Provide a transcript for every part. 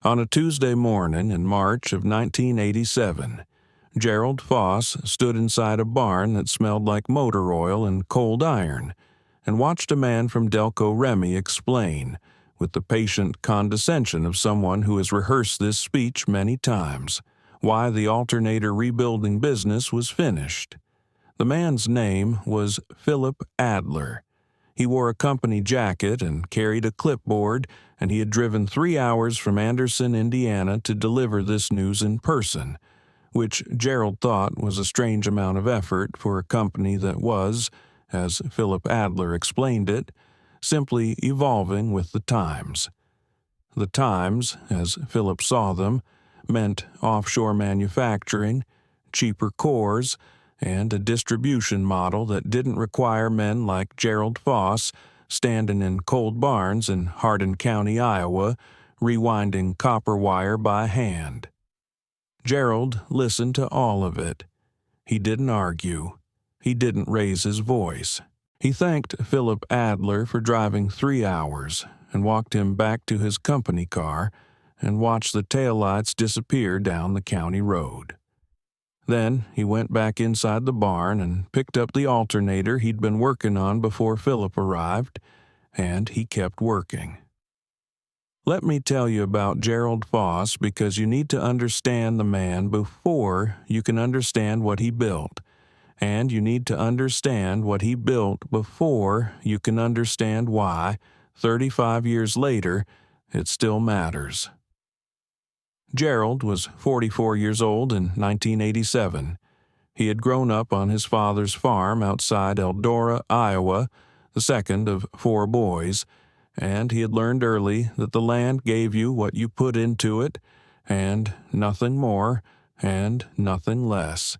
On a Tuesday morning in March of 1987, Gerald Foss stood inside a barn that smelled like motor oil and cold iron and watched a man from Delco Remy explain, with the patient condescension of someone who has rehearsed this speech many times, why the alternator rebuilding business was finished. The man's name was Philip Adler. He wore a company jacket and carried a clipboard, and he had driven 3 hours from Anderson, Indiana, to deliver this news in person, which Gerald thought was a strange amount of effort for a company that was, as Philip Adler explained it, simply evolving with the times. The times, as Philip saw them, meant offshore manufacturing, cheaper cores, and a distribution model that didn't require men like Gerald Foss standing in cold barns in Hardin County, Iowa, rewinding copper wire by hand. Gerald listened to all of it. He didn't argue. He didn't raise his voice. He thanked Philip Adler for driving 3 hours and walked him back to his company car and watched the taillights disappear down the county road. Then he went back inside the barn and picked up the alternator he'd been working on before Philip arrived, and he kept working. Let me tell you about Gerald Foss because you need to understand the man before you can understand what he built, and you need to understand what he built before you can understand why, 35 years later, it still matters. Gerald was 44 years old in 1987. He had grown up on his father's farm outside Eldora, Iowa, the second of 4 boys, and he had learned early that the land gave you what you put into it, and nothing more, and nothing less.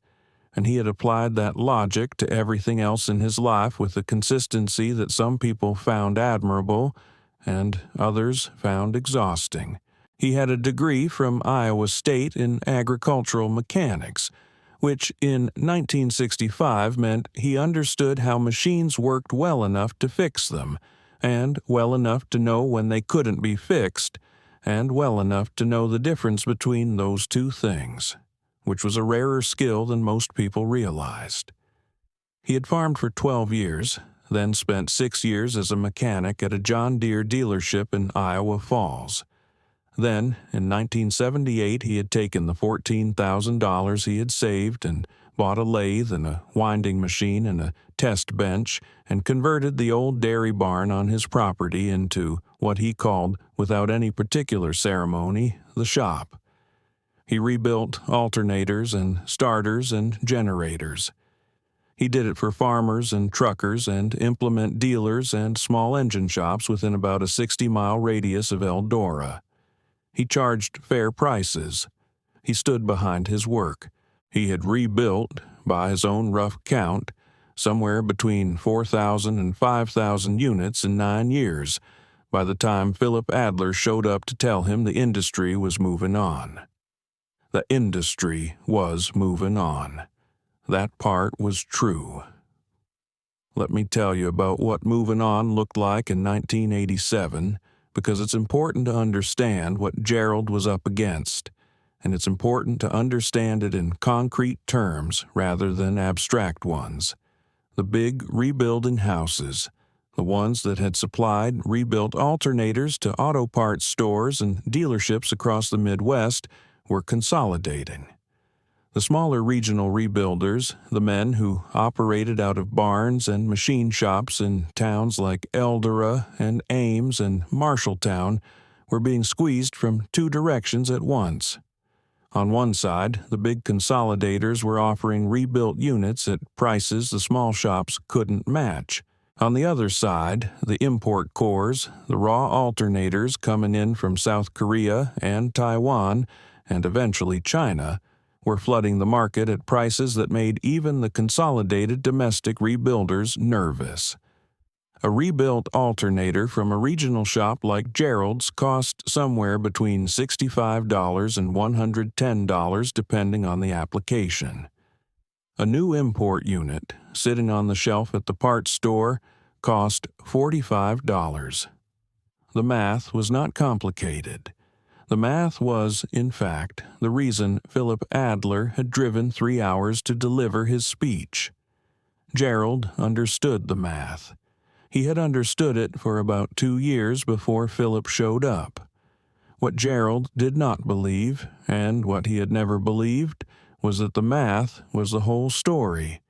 And he had applied that logic to everything else in his life with a consistency that some people found admirable and others found exhausting. He had a degree from Iowa State in agricultural mechanics, which in 1965 meant he understood how machines worked well enough to fix them, and well enough to know when they couldn't be fixed, and well enough to know the difference between those two things, which was a rarer skill than most people realized. He had farmed for 12 years, then spent 6 years as a mechanic at a John Deere dealership in Iowa Falls. Then, in 1978, he had taken the $14,000 he had saved and bought a lathe and a winding machine and a test bench and converted the old dairy barn on his property into what he called, without any particular ceremony, the shop. He rebuilt alternators and starters and generators. He did it for farmers and truckers and implement dealers and small engine shops within about a 60-mile radius of Eldora. He charged fair prices. He stood behind his work. He had rebuilt, by his own rough count, somewhere between 4,000 and 5,000 units in 9 years, by the time Philip Adler showed up to tell him the industry was moving on. The industry was moving on. That part was true. Let me tell you about what moving on looked like in 1987, because it's important to understand what Gerald was up against, and it's important to understand it in concrete terms rather than abstract ones. The big rebuilding houses, the ones that had supplied rebuilt alternators to auto parts stores and dealerships across the Midwest, were consolidating. The smaller regional rebuilders, the men who operated out of barns and machine shops in towns like Eldora and Ames and Marshalltown, were being squeezed from 2 directions at once. On one side, the big consolidators were offering rebuilt units at prices the small shops couldn't match. On the other side, the import cores, the raw alternators coming in from South Korea and Taiwan, and eventually China, were flooding the market at prices that made even the consolidated domestic rebuilders nervous. A rebuilt alternator from a regional shop like Gerald's cost somewhere between $65 and $110 depending on the application. A new import unit, sitting on the shelf at the parts store, cost $45. The math was not complicated. The math was, in fact, the reason Philip Adler had driven 3 hours to deliver his speech. Gerald understood the math. He had understood it for about 2 years before Philip showed up. What Gerald did not believe, and what he had never believed, was that the math was the whole story.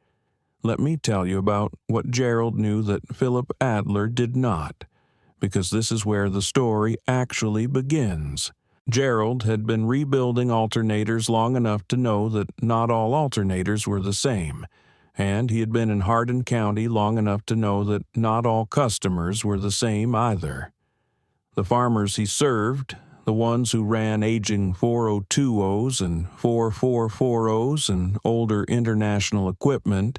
Let me tell you about what Gerald knew that Philip Adler did not, because this is where the story actually begins. Gerald had been rebuilding alternators long enough to know that not all alternators were the same, and he had been in Hardin County long enough to know that not all customers were the same either. The farmers he served, the ones who ran aging 402s and 4440s and older international equipment,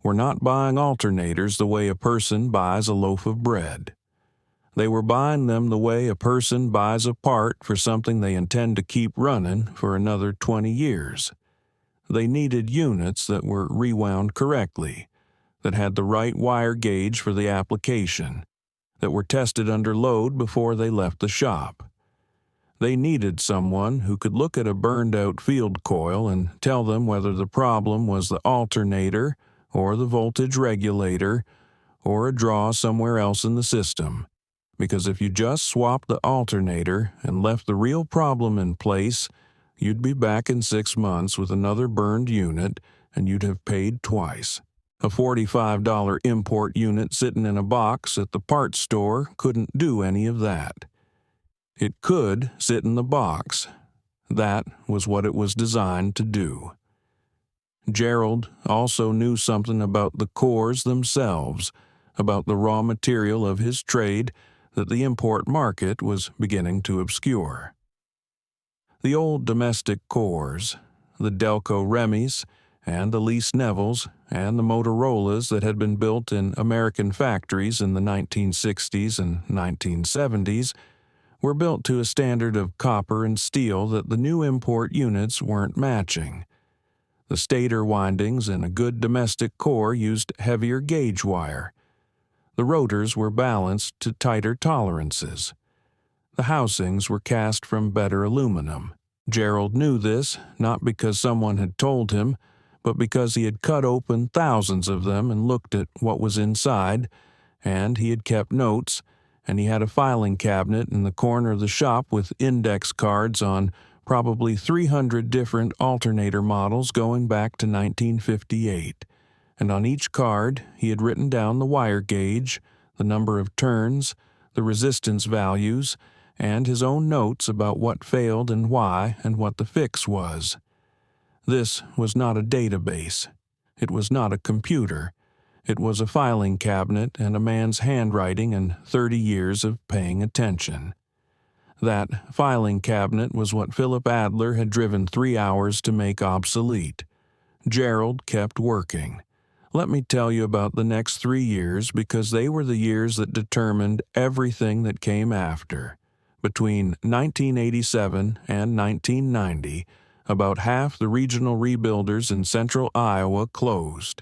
were not buying alternators the way a person buys a loaf of bread. They were buying them the way a person buys a part for something they intend to keep running for another 20 years. They needed units that were rewound correctly, that had the right wire gauge for the application, that were tested under load before they left the shop. They needed someone who could look at a burned-out field coil and tell them whether the problem was the alternator or the voltage regulator or a draw somewhere else in the system. Because if you just swapped the alternator and left the real problem in place, you'd be back in 6 months with another burned unit, and you'd have paid twice. A $45 import unit sitting in a box at the parts store couldn't do any of that. It could sit in the box. That was what it was designed to do. Gerald also knew something about the cores themselves, about the raw material of his trade that the import market was beginning to obscure. The old domestic cores, the Delco Remis and the Lee Snevels and the Motorola's that had been built in American factories in the 1960s and 1970s, were built to a standard of copper and steel that the new import units weren't matching. The stator windings in a good domestic core used heavier gauge wire. The rotors were balanced to tighter tolerances. The housings were cast from better aluminum. Gerald knew this, not because someone had told him, but because he had cut open thousands of them and looked at what was inside, and he had kept notes, and he had a filing cabinet in the corner of the shop with index cards on probably 300 different alternator models going back to 1958. And on each card he had written down the wire gauge, the number of turns, the resistance values, and his own notes about what failed and why and what the fix was. This was not a database. It was not a computer. It was a filing cabinet and a man's handwriting and 30 years of paying attention. That filing cabinet was what Philip Adler had driven 3 hours to make obsolete. Gerald kept working. Let me tell you about the next 3 years because they were the years that determined everything that came after. Between 1987 and 1990, about half the regional rebuilders in central Iowa closed.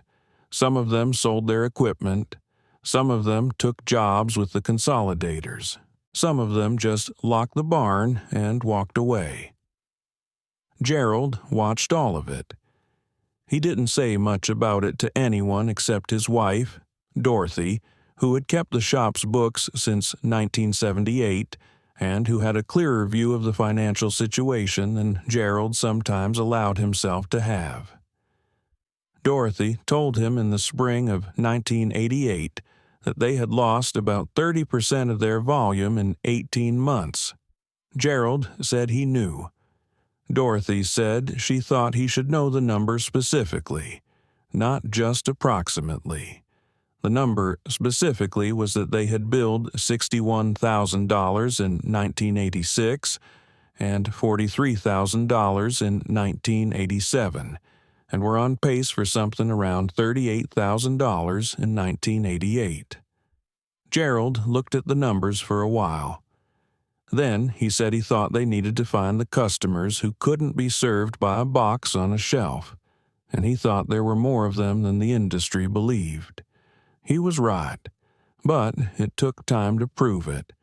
Some of them sold their equipment. Some of them took jobs with the consolidators. Some of them just locked the barn and walked away. Gerald watched all of it. He didn't say much about it to anyone except his wife, Dorothy, who had kept the shop's books since 1978 and who had a clearer view of the financial situation than Gerald sometimes allowed himself to have. Dorothy told him in the spring of 1988 that they had lost about 30% of their volume in 18 months. Gerald said he knew. Dorothy said she thought he should know the number specifically, not just approximately. The number specifically was that they had billed $61,000 in 1986 and $43,000 in 1987, and were on pace for something around $38,000 in 1988. Gerald looked at the numbers for a while. Then he said he thought they needed to find the customers who couldn't be served by a box on a shelf, and he thought there were more of them than the industry believed. He was right, but it took time to prove it,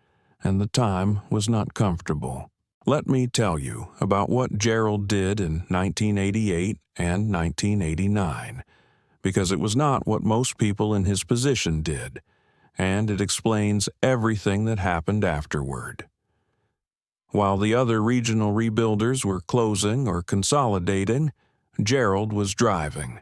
and the time was not comfortable. Let me tell you about what Gerald did in 1988 and 1989, because it was not what most people in his position did, and it explains everything that happened afterward. While the other regional rebuilders were closing or consolidating, Gerald was driving.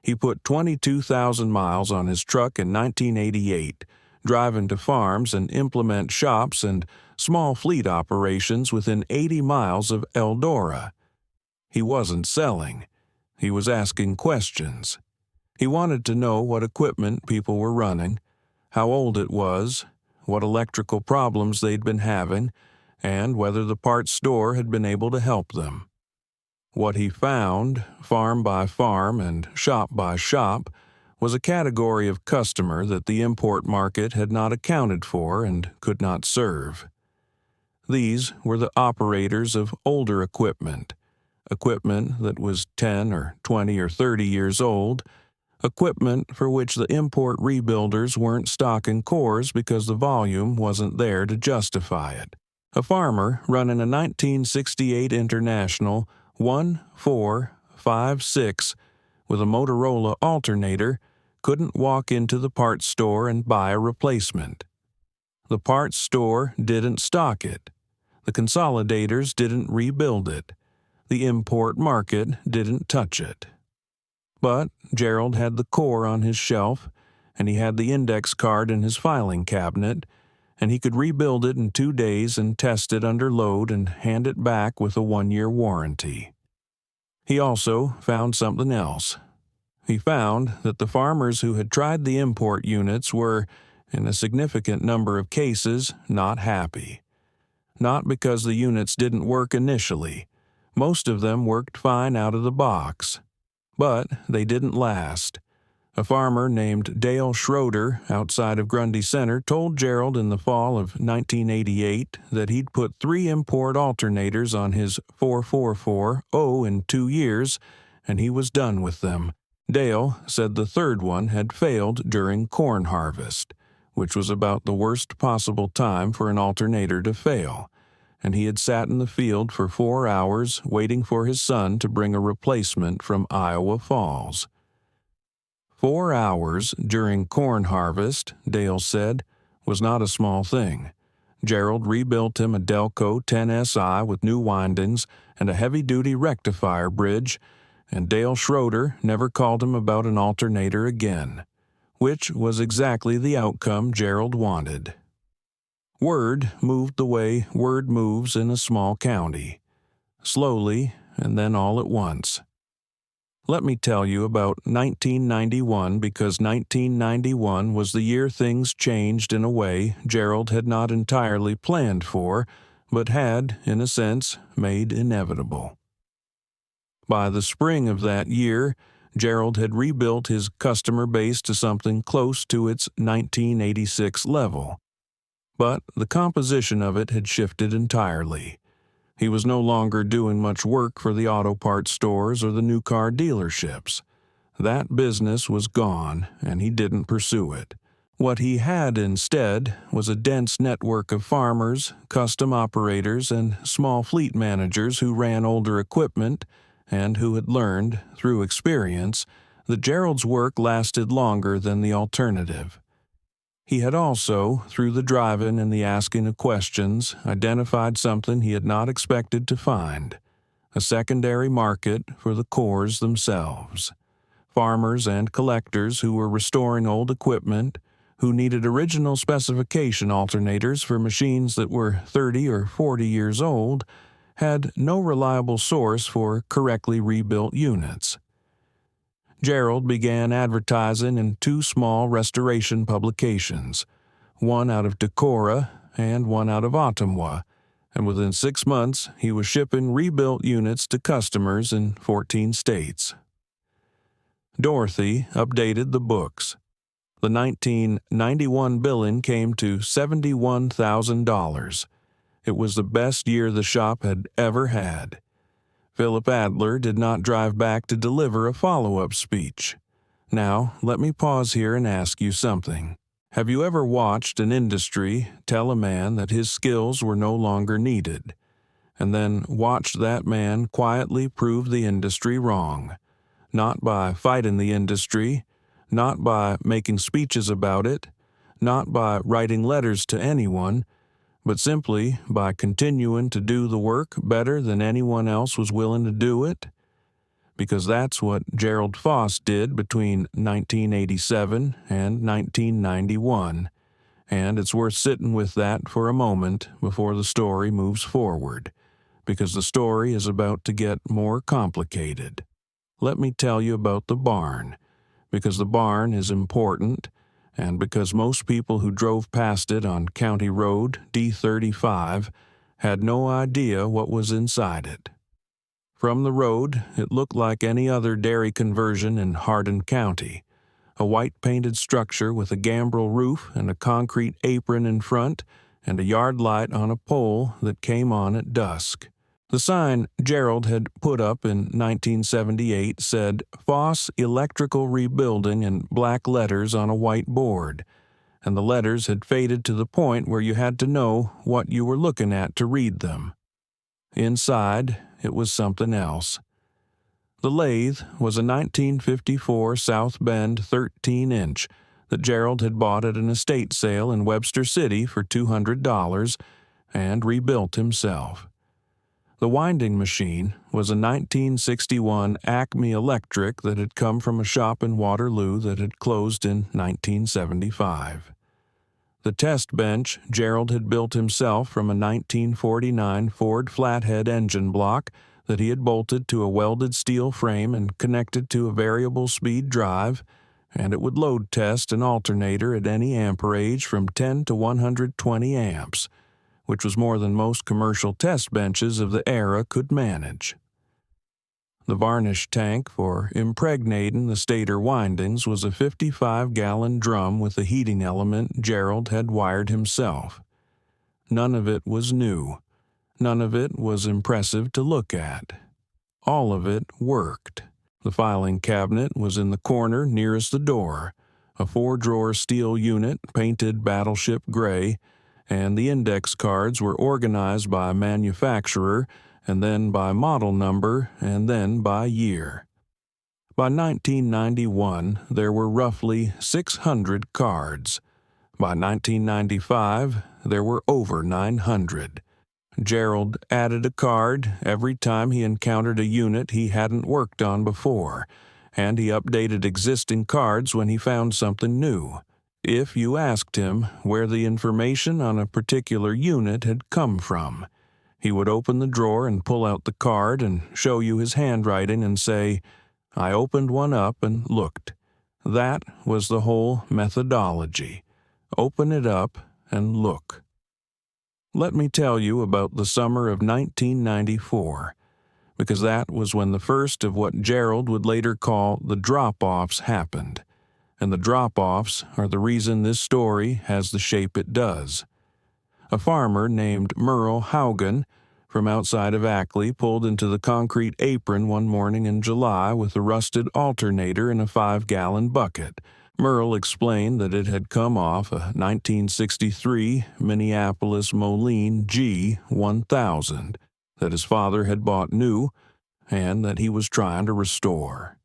He put 22,000 miles on his truck in 1988, driving to farms and implement shops and small fleet operations within 80 miles of Eldora. He wasn't selling. He was asking questions. He wanted to know what equipment people were running, how old it was, what electrical problems they'd been having, and whether the parts store had been able to help them. What he found, farm by farm and shop by shop, was a category of customer that the import market had not accounted for and could not serve. These were the operators of older equipment that was 10 or 20 or 30 years old, equipment for which the import rebuilders weren't stocking cores because the volume wasn't there to justify it. A farmer running a 1968 International 1456 with a Motorola alternator couldn't walk into the parts store and buy a replacement. The parts store didn't stock it. The consolidators didn't rebuild it. The import market didn't touch it. But Gerald had the core on his shelf, and he had the index card in his filing cabinet, and he could rebuild it in 2 days and test it under load and hand it back with a 1-year warranty. He also found something else. He found that the farmers who had tried the import units were, in a significant number of cases, not happy. Not because the units didn't work initially. Most of them worked fine out of the box. But they didn't last. A farmer named Dale Schroeder outside of Grundy Center told Gerald in the fall of 1988 that he'd put 3 import alternators on his 4440 in 2 years, and he was done with them. Dale said the third one had failed during corn harvest, which was about the worst possible time for an alternator to fail, and he had sat in the field for 4 hours waiting for his son to bring a replacement from Iowa Falls. 4 hours during corn harvest, Dale said, was not a small thing. Gerald rebuilt him a Delco 10SI with new windings and a heavy-duty rectifier bridge, and Dale Schroeder never called him about an alternator again, which was exactly the outcome Gerald wanted. Word moved the way word moves in a small county, slowly and then all at once. Let me tell you about 1991 because 1991 was the year things changed in a way Gerald had not entirely planned for, but had, in a sense, made inevitable. By the spring of that year, Gerald had rebuilt his customer base to something close to its 1986 level. But the composition of it had shifted entirely. He was no longer doing much work for the auto parts stores or the new car dealerships. That business was gone, and he didn't pursue it. What he had instead was a dense network of farmers, custom operators, and small fleet managers who ran older equipment and who had learned, through experience, that Gerald's work lasted longer than the alternative. He had also, through the driving and the asking of questions, identified something he had not expected to find: a secondary market for the cores themselves. Farmers and collectors who were restoring old equipment, who needed original specification alternators for machines that were 30 or 40 years old, had no reliable source for correctly rebuilt units. Gerald began advertising in 2 small restoration publications, one out of Decorah and one out of Ottumwa, and within 6 months he was shipping rebuilt units to customers in 14 states. Dorothy updated the books. The 1991 billing came to $71,000. It was the best year the shop had ever had. Philip Adler did not drive back to deliver a follow-up speech. Now, let me pause here and ask you something. Have you ever watched an industry tell a man that his skills were no longer needed? and then watched that man quietly prove the industry wrong, not by fighting the industry, not by making speeches about it, not by writing letters to anyone, but simply by continuing to do the work better than anyone else was willing to do it. Because that's what Gerald Foss did between 1987 and 1991, and it's worth sitting with that for a moment before the story moves forward, because the story is about to get more complicated. Let me tell you about the barn, because the barn is important, and because most people who drove past it on County Road D35 had no idea what was inside it. From the road, it looked like any other dairy conversion in Hardin County, a white-painted structure with a gambrel roof and a concrete apron in front and a yard light on a pole that came on at dusk. The sign Gerald had put up in 1978 said Foss Electrical Rebuilding in black letters on a white board, and the letters had faded to the point where you had to know what you were looking at to read them. Inside, it was something else. The lathe was a 1954 South Bend 13-inch that Gerald had bought at an estate sale in Webster City for $200 and rebuilt himself. The winding machine was a 1961 Acme Electric that had come from a shop in Waterloo that had closed in 1975. The test bench Gerald had built himself from a 1949 Ford flathead engine block that he had bolted to a welded steel frame and connected to a variable speed drive, and it would load test an alternator at any amperage from 10 to 120 amps, which was more than most commercial test benches of the era could manage. The varnish tank for impregnating the stator windings was a 55-gallon drum with a heating element Gerald had wired himself. None of it was new. None of it was impressive to look at. All of it worked. The filing cabinet was in the corner nearest the door, a 4-drawer steel unit painted battleship gray, and the index cards were organized by manufacturer, and then by model number, and then by year. By 1991, there were roughly 600 cards. By 1995, there were over 900. Gerald added a card every time he encountered a unit he hadn't worked on before, and he updated existing cards when he found something new. If you asked him where the information on a particular unit had come from, he would open the drawer and pull out the card and show you his handwriting and say, "I opened one up and looked." That was the whole methodology. Open it up and look. Let me tell you about the summer of 1994, because that was when the first of what Gerald would later call the drop-offs happened, and the drop-offs are the reason this story has the shape it does. A farmer named Merle Haugen from outside of Ackley pulled into the concrete apron one morning in July with a rusted alternator in a 5-gallon bucket. Merle explained that it had come off a 1963 Minneapolis Moline G1000 that his father had bought new and that he was trying to restore.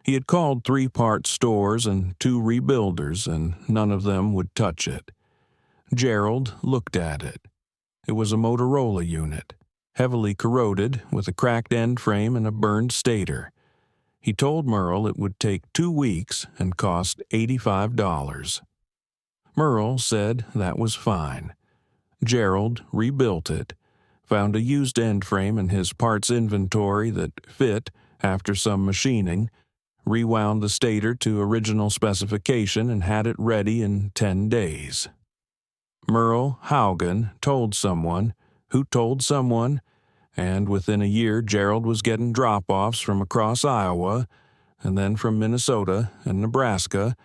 He had called 3 parts stores and 2 rebuilders, and none of them would touch it. Gerald looked at it. It was a Motorola unit, heavily corroded, with a cracked end frame and a burned stator. He told Merle it would take 2 weeks and cost $85. Merle said that was fine. Gerald rebuilt it, found a used end frame in his parts inventory that fit after some machining, rewound the stator to original specification, and had it ready in 10 days. Merle Haugen told someone, who told someone, and within a year Gerald was getting drop-offs from across Iowa, and then from Minnesota and Nebraska,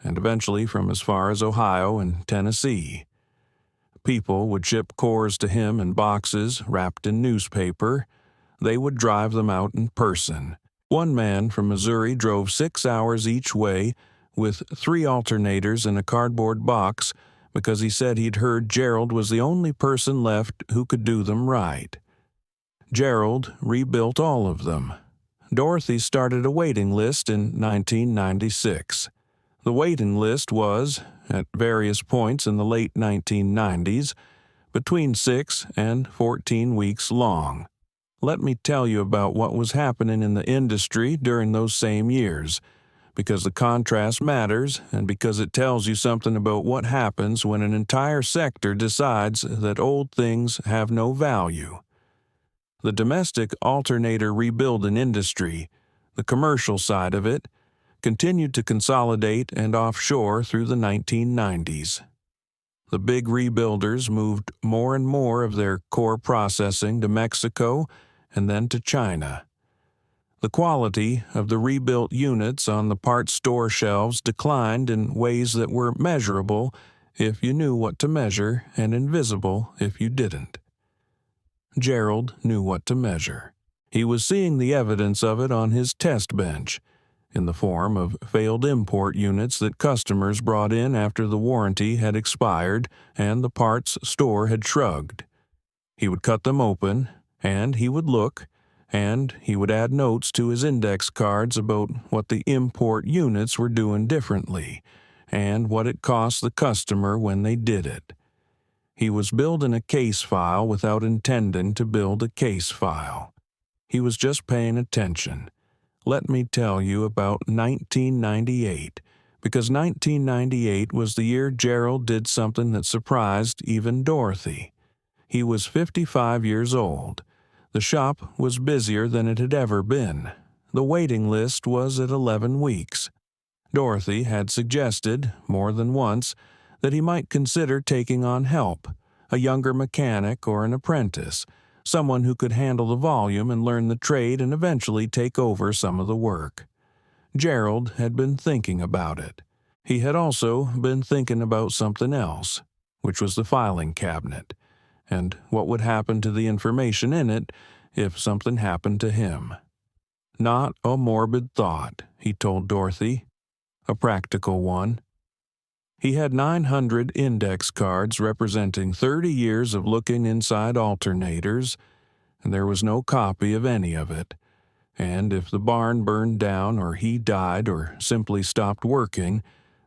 and eventually from as far as Ohio and Tennessee. People would ship cores to him in boxes wrapped in newspaper. They would drive them out in person. One man from Missouri drove 6 hours each way with 3 alternators in a cardboard box because he said he'd heard Gerald was the only person left who could do them right. Gerald rebuilt all of them. Dorothy started a waiting list in 1996. The waiting list was, at various points in the late 1990s, between 6 and 14 weeks long. Let me tell you about what was happening in the industry during those same years, because the contrast matters and because it tells you something about what happens when an entire sector decides that old things have no value. The domestic alternator rebuilding industry, the commercial side of it, continued to consolidate and offshore through the 1990s. The big rebuilders moved more and more of their core processing to Mexico and then to China. The quality of the rebuilt units on the parts store shelves declined in ways that were measurable if you knew what to measure and invisible if you didn't. Gerald knew what to measure. He was seeing the evidence of it on his test bench, in the form of failed import units that customers brought in after the warranty had expired and the parts store had shrugged. He would cut them open, and he would look, and he would add notes to his index cards about what the import units were doing differently, and what it cost the customer when they did it. He was building a case file without intending to build a case file. He was just paying attention. Let me tell you about 1998, because 1998 was the year Gerald did something that surprised even Dorothy. He was 55 years old. The shop was busier than it had ever been. The waiting list was at 11 weeks. Dorothy had suggested, more than once, that he might consider taking on help, a younger mechanic or an apprentice, someone who could handle the volume and learn the trade and eventually take over some of the work. Gerald had been thinking about it. He had also been thinking about something else, which was the filing cabinet, and what would happen to the information in it if something happened to him. Not a morbid thought, he told Dorothy. A practical one. He had 900 index cards representing 30 years of looking inside alternators, and there was no copy of any of it. And if the barn burned down or he died or simply stopped working,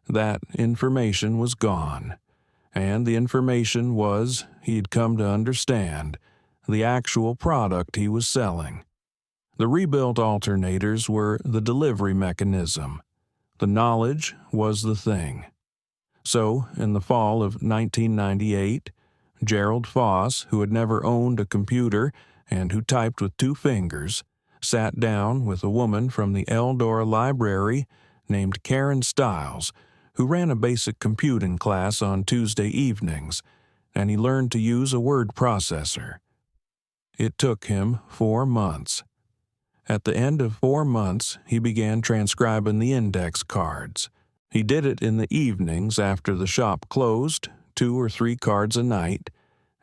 that information was gone. And the information was, he'd come to understand, the actual product he was selling. The rebuilt alternators were the delivery mechanism. The knowledge was the thing. So, in the fall of 1998, Gerald Foss, who had never owned a computer and who typed with 2 fingers, sat down with a woman from the Eldora Library named Karen Stiles, who ran a basic computing class on Tuesday evenings, and he learned to use a word processor. It took him 4 months. At the end of 4 months, he began transcribing the index cards. He did it in the evenings after the shop closed, 2 or 3 cards a night,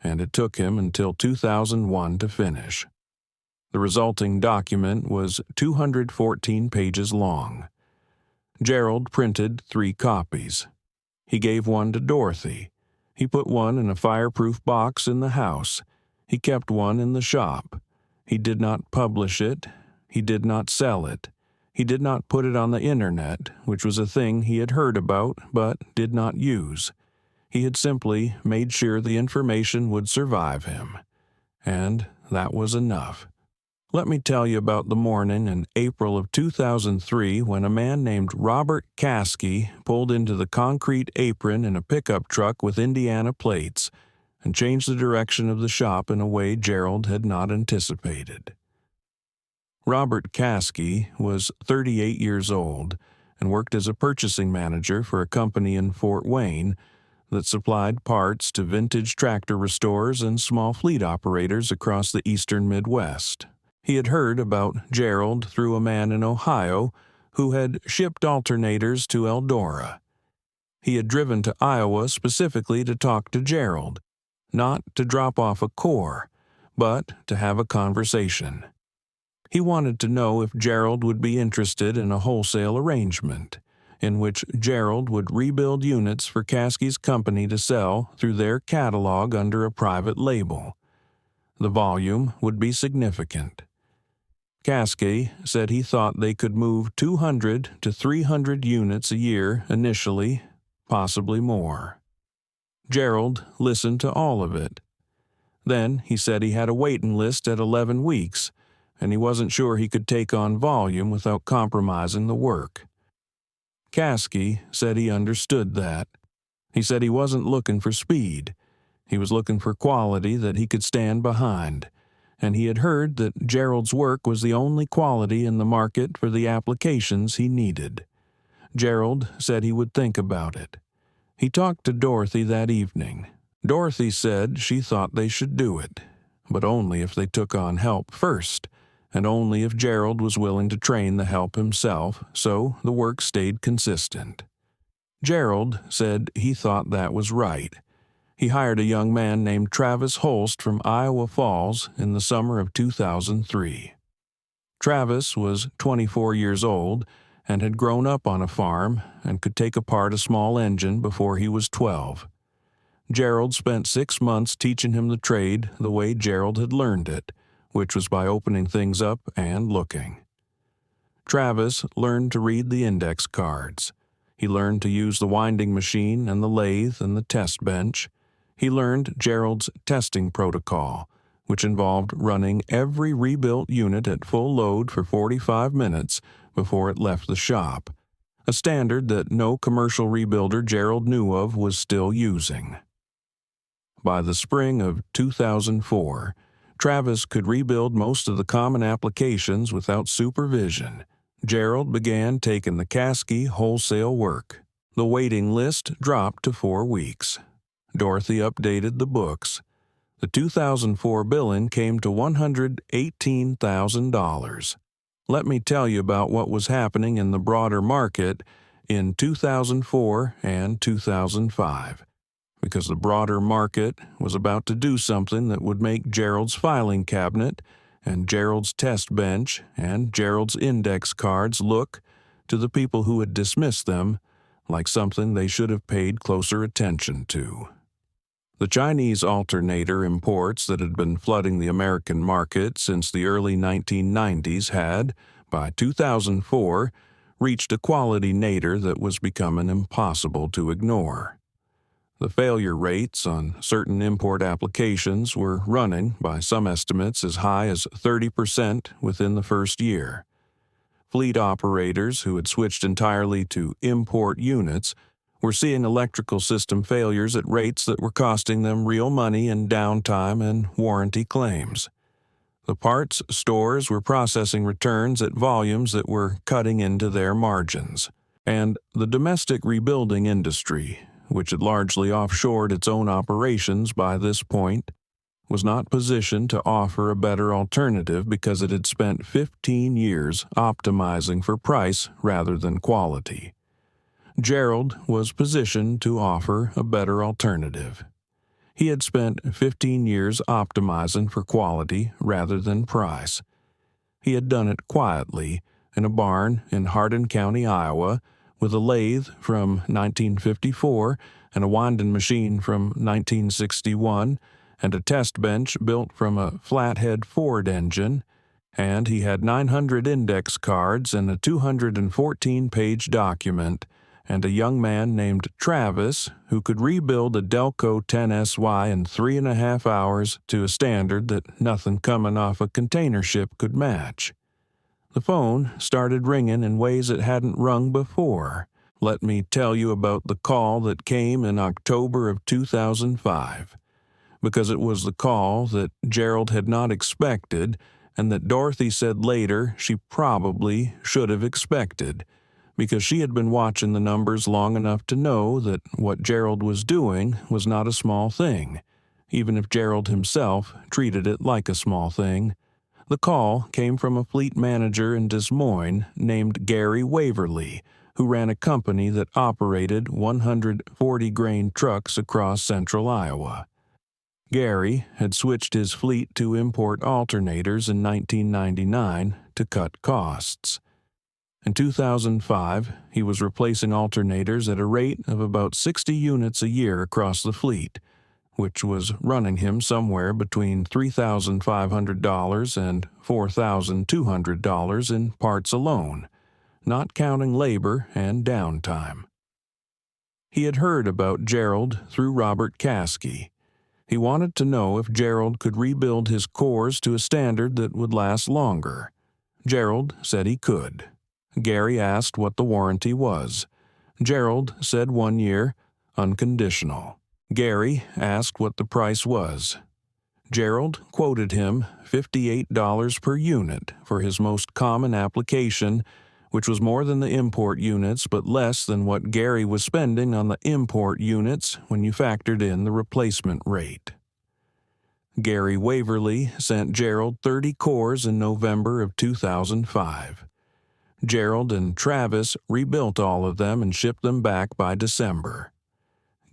and it took him until 2001 to finish. The resulting document was 214 pages long. Gerald printed 3 copies. He gave one to Dorothy. He put one in a fireproof box in the house. He kept one in the shop. He did not publish it. He did not sell it. He did not put it on the internet, which was a thing he had heard about but did not use. He had simply made sure the information would survive him. And that was enough. Let me tell you about the morning in April of 2003 when a man named Robert Caskey pulled into the concrete apron in a pickup truck with Indiana plates and changed the direction of the shop in a way Gerald had not anticipated. Robert Caskey was 38 years old and worked as a purchasing manager for a company in Fort Wayne that supplied parts to vintage tractor restorers and small fleet operators across the eastern Midwest. He had heard about Gerald through a man in Ohio who had shipped alternators to Eldora. He had driven to Iowa specifically to talk to Gerald, not to drop off a core, but to have a conversation. He wanted to know if Gerald would be interested in a wholesale arrangement, in which Gerald would rebuild units for Caskey's company to sell through their catalog under a private label. the volume would be significant. Caskey said he thought they could move 200 to 300 units a year initially, possibly more. Gerald listened to all of it. Then he said he had a waiting list at 11 weeks, and he wasn't sure he could take on volume without compromising the work. Caskey said he understood that. He said he wasn't looking for speed. He was looking for quality that he could stand behind, and he had heard that Gerald's work was the only quality in the market for the applications he needed. Gerald said he would think about it. He talked to Dorothy that evening. Dorothy said she thought they should do it, but only if they took on help first, and only if Gerald was willing to train the help himself, so the work stayed consistent. Gerald said he thought that was right. He hired a young man named Travis Holst from Iowa Falls in the summer of 2003. Travis was 24 years old and had grown up on a farm and could take apart a small engine before he was 12. Gerald spent 6 months teaching him the trade the way Gerald had learned it, which was by opening things up and looking. Travis learned to read the index cards. He learned to use the winding machine and the lathe and the test bench. He learned Gerald's testing protocol, which involved running every rebuilt unit at full load for 45 minutes before it left the shop, a standard that no commercial rebuilder Gerald knew of was still using. By the spring of 2004, Travis could rebuild most of the common applications without supervision. Gerald began taking the Caskey wholesale work. The waiting list dropped to 4 weeks. Dorothy updated the books. The 2004 billing came to $118,000. Let me tell you about what was happening in the broader market in 2004 and 2005, because the broader market was about to do something that would make Gerald's filing cabinet and Gerald's test bench and Gerald's index cards look, to the people who had dismissed them, like something they should have paid closer attention to. The Chinese alternator imports that had been flooding the American market since the early 1990s had, by 2004, reached a quality nadir that was becoming impossible to ignore. The failure rates on certain import applications were running, by some estimates, as high as 30% within the first year. Fleet operators who had switched entirely to import units were seeing electrical system failures at rates that were costing them real money in downtime and warranty claims. The parts stores were processing returns at volumes that were cutting into their margins. And the domestic rebuilding industry, which had largely offshored its own operations by this point, was not positioned to offer a better alternative because it had spent 15 years optimizing for price rather than quality. Gerald was positioned to offer a better alternative. He had spent 15 years optimizing for quality rather than price. He had done it quietly in a barn in Hardin County, Iowa, with a lathe from 1954 and a winding machine from 1961 and a test bench built from a flathead Ford engine, and he had 900 index cards and a 214-page document, and a young man named Travis who could rebuild a Delco 10SY in 3.5 hours to a standard that nothing coming off a container ship could match. The phone started ringing in ways it hadn't rung before. Let me tell you about the call that came in October of 2005, because it was the call that Gerald had not expected and that Dorothy said later she probably should have expected, because she had been watching the numbers long enough to know that what Gerald was doing was not a small thing, even if Gerald himself treated it like a small thing. The call came from a fleet manager in Des Moines named Gary Waverly, who ran a company that operated 140-grain trucks across central Iowa. Gary had switched his fleet to import alternators in 1999 to cut costs. In 2005, he was replacing alternators at a rate of about 60 units a year across the fleet, which was running him somewhere between $3,500 and $4,200 in parts alone, not counting labor and downtime. He had heard about Gerald through Robert Caskey. He wanted to know if Gerald could rebuild his cores to a standard that would last longer. Gerald said he could. Gary asked what the warranty was. Gerald said 1 year, unconditional. Gary asked what the price was. Gerald quoted him $58 per unit for his most common application, which was more than the import units but less than what Gary was spending on the import units when you factored in the replacement rate. Gary Waverly sent Gerald 30 cores in November of 2005. Gerald and Travis rebuilt all of them and shipped them back by December.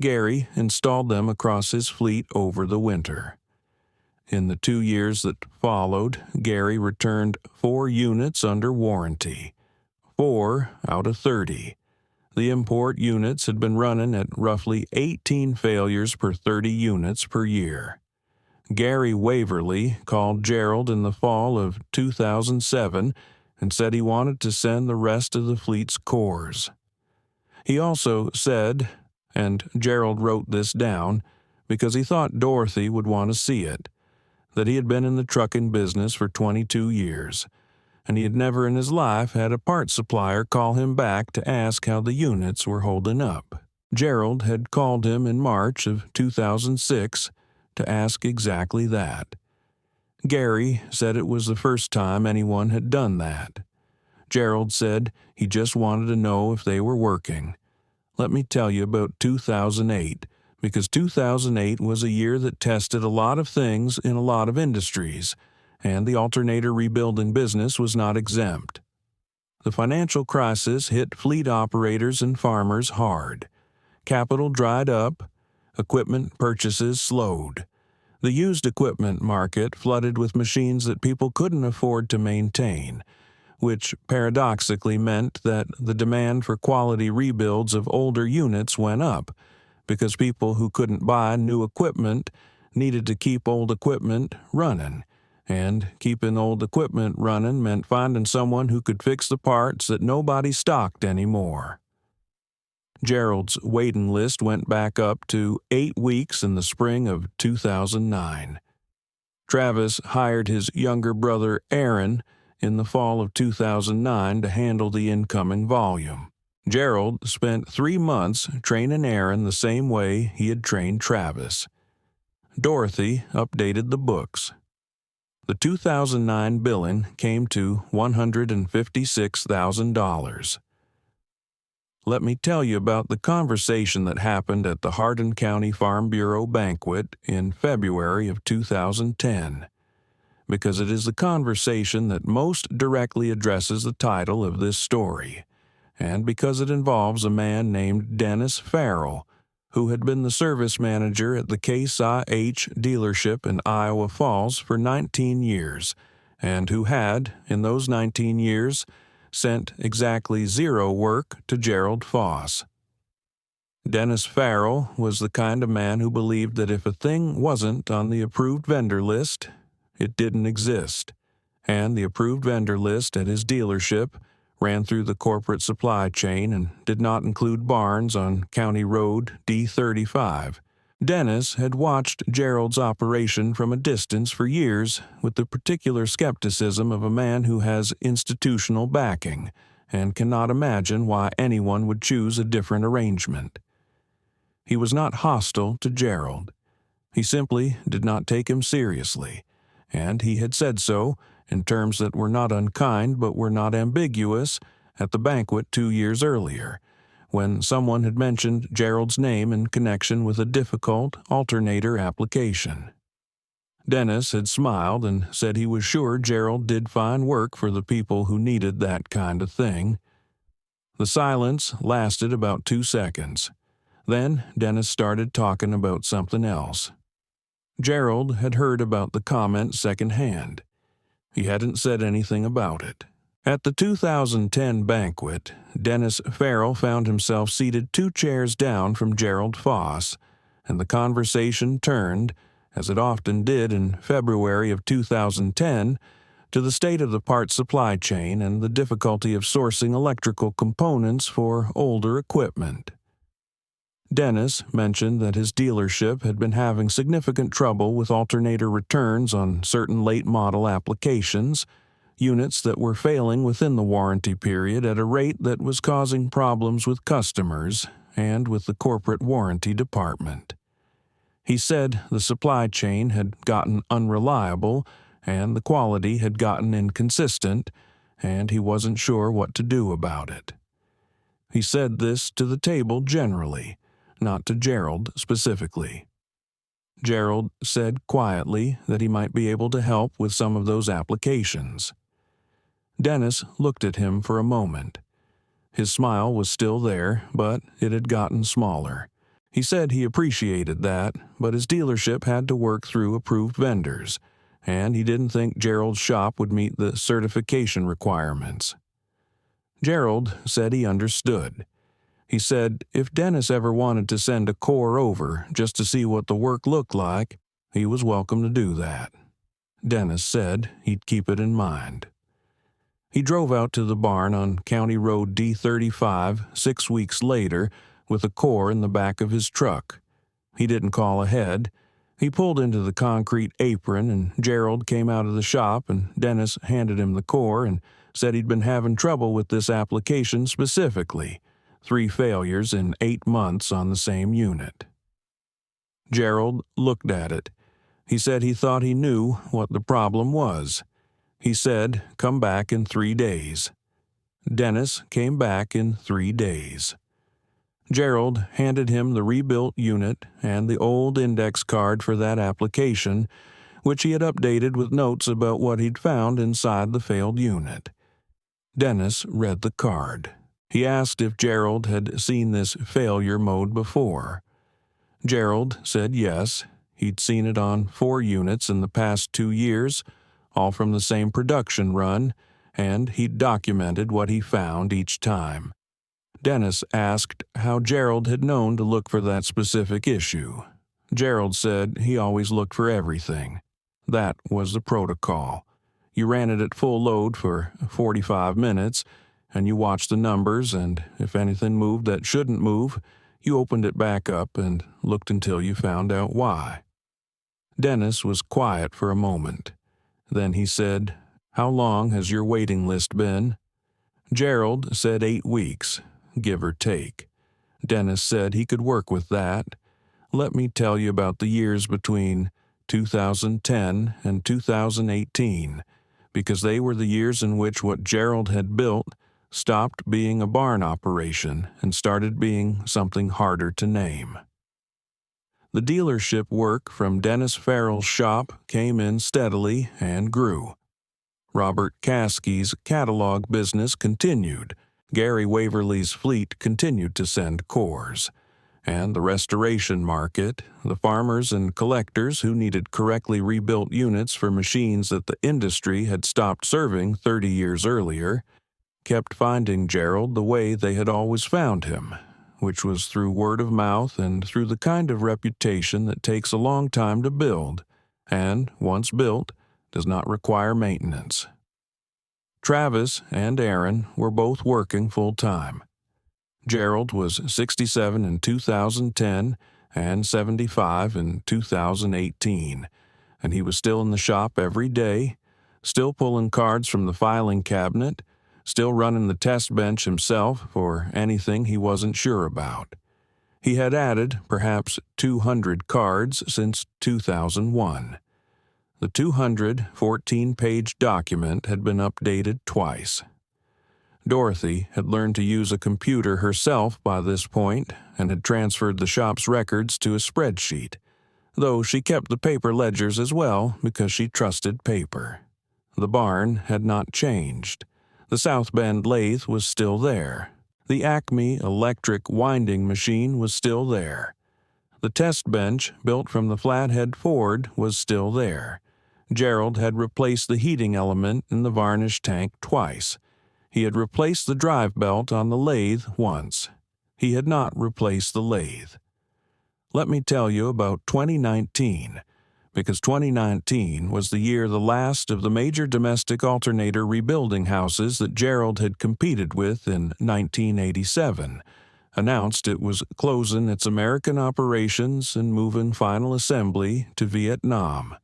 Gary installed them across his fleet over the winter. In the 2 years that followed, Gary returned 4 units under warranty. 4 out of 30. The import units had been running at roughly 18 failures per 30 units per year. Gary Waverly called Gerald in the fall of 2007 and said he wanted to send the rest of the fleet's cores. He also said, and Gerald wrote this down because he thought Dorothy would want to see it, that he had been in the trucking business for 22 years, and he had never in his life had a parts supplier call him back to ask how the units were holding up. Gerald had called him in March of 2006 to ask exactly that. Gary said it was the first time anyone had done that. Gerald said he just wanted to know if they were working. Let me tell you about 2008, because 2008 was a year that tested a lot of things in a lot of industries, and the alternator rebuilding business was not exempt. The financial crisis hit fleet operators and farmers hard. Capital dried up. Equipment purchases slowed. The used equipment market flooded with machines that people couldn't afford to maintain, which paradoxically meant that the demand for quality rebuilds of older units went up, because people who couldn't buy new equipment needed to keep old equipment running, and keeping old equipment running meant finding someone who could fix the parts that nobody stocked anymore. Gerald's waiting list went back up to 8 weeks in the spring of 2009. Travis hired his younger brother Aaron in the fall of 2009 to handle the incoming volume. Gerald spent 3 months training Aaron the same way he had trained Travis. Dorothy updated the books. The 2009 billing came to $156,000. Let me tell you about the conversation that happened at the Hardin County Farm Bureau banquet in February of 2010, because it is the conversation that most directly addresses the title of this story, and because it involves a man named Dennis Farrell, who had been the service manager at the Case IH dealership in Iowa Falls for 19 years, and who had, in those 19 years, sent exactly 0 work to Gerald Foss. Dennis Farrell was the kind of man who believed that if a thing wasn't on the approved vendor list, it didn't exist, and the approved vendor list at his dealership ran through the corporate supply chain and did not include barns on County Road D35. Dennis had watched Gerald's operation from a distance for years with the particular skepticism of a man who has institutional backing and cannot imagine why anyone would choose a different arrangement. He was not hostile to Gerald. He simply did not take him seriously, and he had said so in terms that were not unkind but were not ambiguous at the banquet 2 years earlier, when someone had mentioned Gerald's name in connection with a difficult alternator application. Dennis had smiled and said he was sure Gerald did fine work for the people who needed that kind of thing. The silence lasted about 2 seconds. Then Dennis started talking about something else. Gerald had heard about the comment secondhand. He hadn't said anything about it. At the 2010 banquet, Dennis Farrell found himself seated 2 chairs down from Gerald Foss, and the conversation turned, as it often did in February of 2010, to the state of the parts supply chain and the difficulty of sourcing electrical components for older equipment. Dennis mentioned that his dealership had been having significant trouble with alternator returns on certain late-model applications, units that were failing within the warranty period at a rate that was causing problems with customers and with the corporate warranty department. He said the supply chain had gotten unreliable and the quality had gotten inconsistent, and he wasn't sure what to do about it. He said this to the table generally, not to Gerald specifically. Gerald said quietly that he might be able to help with some of those applications. Dennis looked at him for a moment. His smile was still there, but it had gotten smaller. He said he appreciated that, but his dealership had to work through approved vendors, and he didn't think Gerald's shop would meet the certification requirements. Gerald said he understood. He said if Dennis ever wanted to send a core over just to see what the work looked like, he was welcome to do that. Dennis said he'd keep it in mind. He drove out to the barn on County Road D35 6 weeks later with a core in the back of his truck. He didn't call ahead. He pulled into the concrete apron, and Gerald came out of the shop, and Dennis handed him the core and said he'd been having trouble with this application specifically. 3 failures in 8 months on the same unit. Gerald looked at it. He said he thought he knew what the problem was. He said, "Come back in 3 days." Dennis came back in 3 days. Gerald handed him the rebuilt unit and the old index card for that application, which he had updated with notes about what he'd found inside the failed unit. Dennis read the card. He asked if Gerald had seen this failure mode before. Gerald said yes. He'd seen it on 4 units in the past 2 years, all from the same production run, and he'd documented what he found each time. Dennis asked how Gerald had known to look for that specific issue. Gerald said he always looked for everything. That was the protocol. You ran it at full load for 45 minutes, and you watched the numbers, and if anything moved that shouldn't move, you opened it back up and looked until you found out why. Dennis was quiet for a moment. Then he said, "How long has your waiting list been?" Gerald said 8 weeks, give or take. Dennis said he could work with that. "Let me tell you about the years between 2010 and 2018, because they were the years in which what Gerald had built stopped being a barn operation and started being something harder to name." The dealership work from Dennis Farrell's shop came in steadily and grew. Robert Caskey's catalog business continued. Gary Waverly's fleet continued to send cores. And the restoration market, the farmers and collectors who needed correctly rebuilt units for machines that the industry had stopped serving 30 years earlier, kept finding Gerald the way they had always found him, which was through word of mouth and through the kind of reputation that takes a long time to build, and, once built, does not require maintenance. Travis and Aaron were both working full-time. Gerald was 67 in 2010 and 75 in 2018, and he was still in the shop every day, still pulling cards from the filing cabinet, still running the test bench himself for anything he wasn't sure about. He had added perhaps 200 cards since 2001. The 214-page document had been updated twice. Dorothy had learned to use a computer herself by this point and had transferred the shop's records to a spreadsheet, though she kept the paper ledgers as well because she trusted paper. The barn had not changed. The South Bend lathe was still there. The Acme electric winding machine was still there. The test bench, built from the Flathead Ford, was still there. Gerald had replaced the heating element in the varnish tank twice. He had replaced the drive belt on the lathe once. He had not replaced the lathe. Let me tell you about 2019, because 2019 was the year the last of the major domestic alternator rebuilding houses that Gerald had competed with in 1987 announced it was closing its American operations and moving final assembly to Vietnam.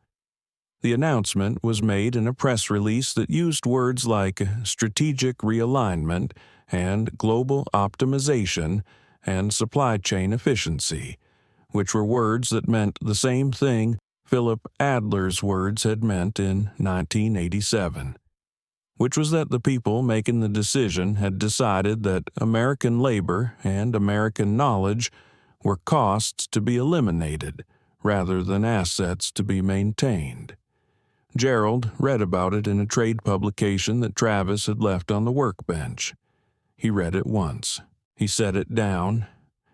The announcement was made in a press release that used words like strategic realignment and global optimization and supply chain efficiency, which were words that meant the same thing Philip Adler's words had meant in 1987, which was that the people making the decision had decided that American labor and American knowledge were costs to be eliminated rather than assets to be maintained. Gerald read about it in a trade publication that Travis had left on the workbench. He read it once. He set it down.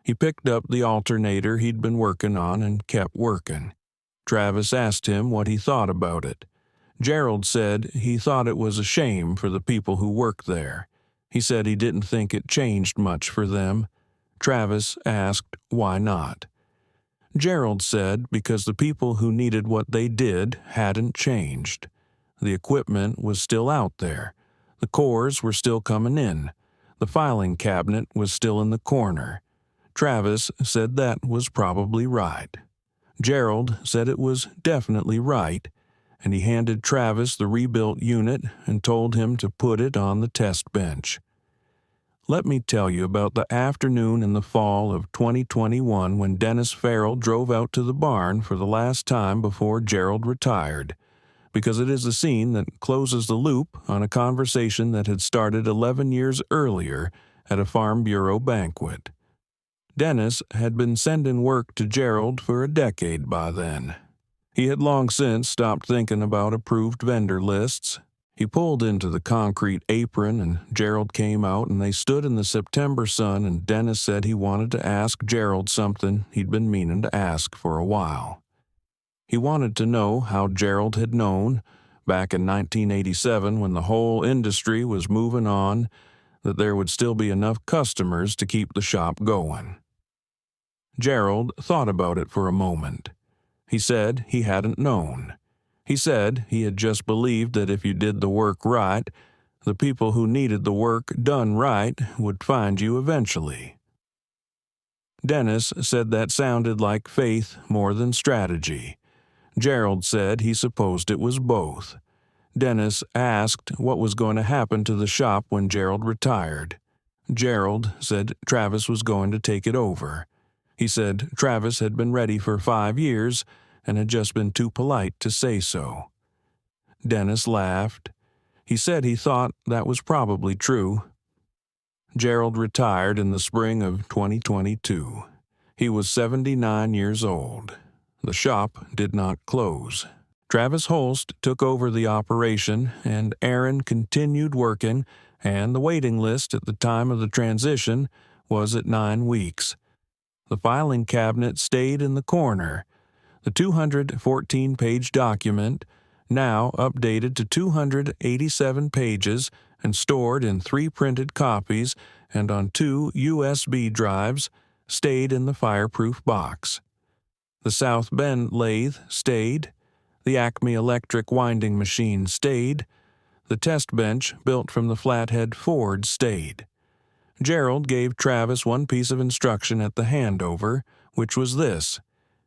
He picked up the alternator he'd been working on and kept working. Travis asked him what he thought about it. Gerald said he thought it was a shame for the people who worked there. He said he didn't think it changed much for them. Travis asked why not. Gerald said because the people who needed what they did hadn't changed. The equipment was still out there. The cores were still coming in. The filing cabinet was still in the corner. Travis said that was probably right. Gerald said it was definitely right, and he handed Travis the rebuilt unit and told him to put it on the test bench. Let me tell you about the afternoon in the fall of 2021 when Dennis Farrell drove out to the barn for the last time before Gerald retired, because it is a scene that closes the loop on a conversation that had started 11 years earlier at a Farm Bureau banquet. Dennis had been sending work to Gerald for a decade by then. He had long since stopped thinking about approved vendor lists. He pulled into the concrete apron and Gerald came out and they stood in the September sun and Dennis said he wanted to ask Gerald something he'd been meaning to ask for a while. He wanted to know how Gerald had known, back in 1987 when the whole industry was moving on, that there would still be enough customers to keep the shop going. Gerald thought about it for a moment. He said he hadn't known. He said he had just believed that if you did the work right, the people who needed the work done right would find you eventually. Dennis said that sounded like faith more than strategy. Gerald said he supposed it was both. Dennis asked what was going to happen to the shop when Gerald retired. Gerald said Travis was going to take it over. He said Travis had been ready for 5 years and had just been too polite to say so. Dennis laughed. He said he thought that was probably true. Gerald retired in the spring of 2022. He was 79 years old. The shop did not close. Travis Holst took over the operation, and Aaron continued working, and the waiting list at the time of the transition was at 9 weeks. The filing cabinet stayed in the corner. The 214-page document, now updated to 287 pages and stored in 3 printed copies and on 2 USB drives, stayed in the fireproof box. The South Bend lathe stayed. The Acme electric winding machine stayed. The test bench built from the flathead Ford stayed. Gerald gave Travis one piece of instruction at the handover, which was this: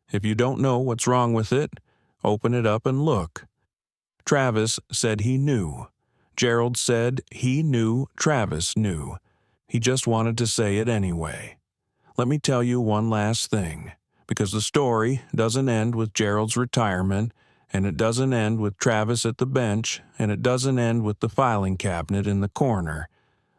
if you don't know what's wrong with it, open it up and look. Travis said he knew. Gerald said he knew Travis knew. He just wanted to say it anyway. Let me tell you one last thing, because the story doesn't end with Gerald's retirement, and it doesn't end with Travis at the bench, and it doesn't end with the filing cabinet in the corner,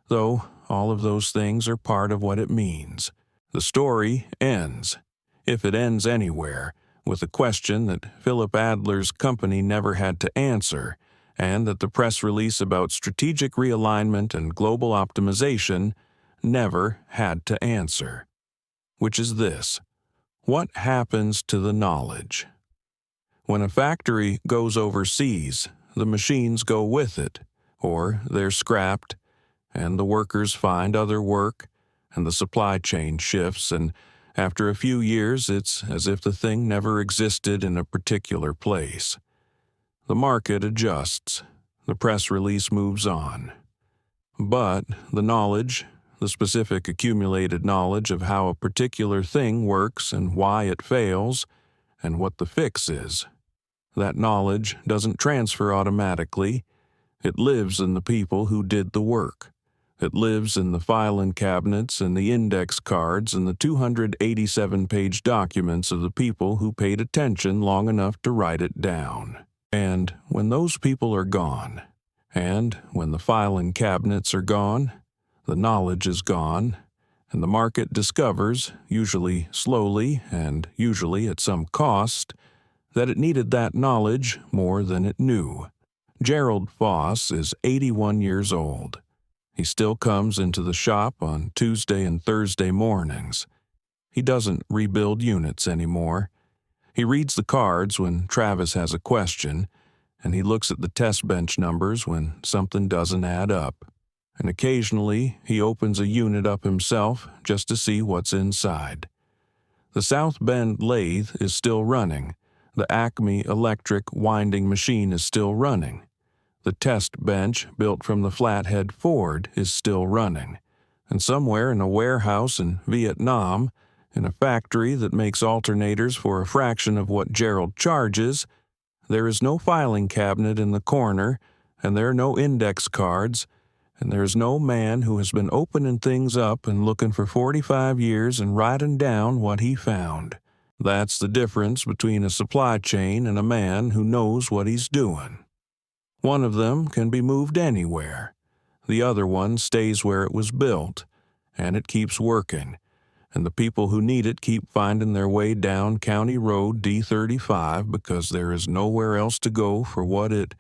though all of those things are part of what it means. The story ends, if it ends anywhere, with a question that Philip Adler's company never had to answer, and that the press release about strategic realignment and global optimization never had to answer, which is this: what happens to the knowledge? When a factory goes overseas, the machines go with it, or they're scrapped, and the workers find other work, and the supply chain shifts, and After a few years, it's as if the thing never existed in a particular place. The market adjusts. The press release moves on. But the knowledge, the specific accumulated knowledge of how a particular thing works and why it fails, and what the fix is, that knowledge doesn't transfer automatically. It lives in the people who did the work. It lives in the filing cabinets and the index cards and the 287-page documents of the people who paid attention long enough to write it down. And when those people are gone, and when the filing cabinets are gone, the knowledge is gone, and the market discovers, usually slowly and usually at some cost, that it needed that knowledge more than it knew. Gerald Foss is 81 years old. He still comes into the shop on Tuesday and Thursday mornings. He doesn't rebuild units anymore. He reads the cards when Travis has a question, and he looks at the test bench numbers when something doesn't add up. And occasionally he opens a unit up himself just to see what's inside. The South Bend lathe is still running. The Acme electric winding machine is still running. The test bench built from the flathead Ford is still running. And somewhere in a warehouse in Vietnam, in a factory that makes alternators for a fraction of what Gerald charges, there is no filing cabinet in the corner, and there are no index cards, and there is no man who has been opening things up and looking for 45 years and writing down what he found. That's the difference between a supply chain and a man who knows what he's doing. One of them can be moved anywhere. The other one stays where it was built, and it keeps working, and the people who need it keep finding their way down County Road D35 because there is nowhere else to go for what it